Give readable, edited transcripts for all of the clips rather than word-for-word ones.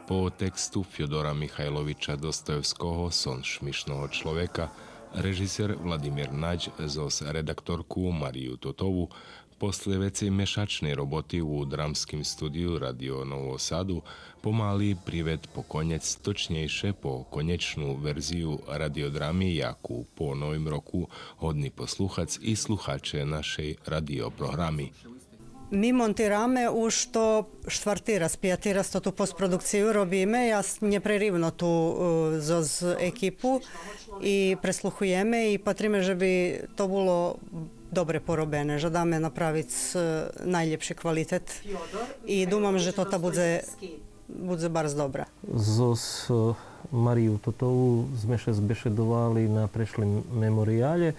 Po tekstu Fjodora Michajloviča Dostojevského Son šmišného človeka režisér Vladimír Naď zos redaktorku Mariu Totovu posle vecej mešačnej roboty u dramským studiu Radio Nového Sadu pomaly prived po konec, točnejšie po konečnú verziu radiodramy, jakú po novým roku hodný posluchac i sluchače našej radioprogramy. Mi montirame už to štvrtý raz, p'ятий раз to tú postprodukciu robíme. Ja neprekidno tu z ekipu i presluchujeme i patríme, že by to bolo dobre porobené, že dáme napraviť najlepší kvalitet i думам, že to bude bardzo dobra. S Mariou Totovou sme sa zbešedovali na prešlém memoriále,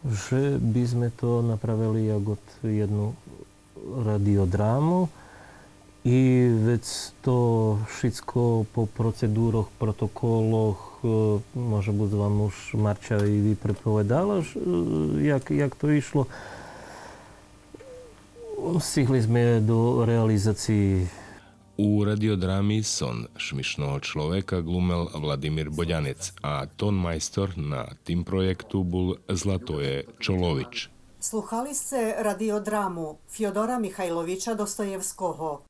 že by sme to napravili ako jednu radiodrámu i vec to všetko po procedúroch, protokoloch, môže byť vám už Marča vyprepovedala, jak to išlo. Stihli sme do realizácií. U radiodrámy Son šmišného človeka glumel Vladimír Boďanec a tónmajstor na tým projektu bol Zlatoje Čolovič. Слухали сте радіодраму Фьодора Михайловича Достоєвського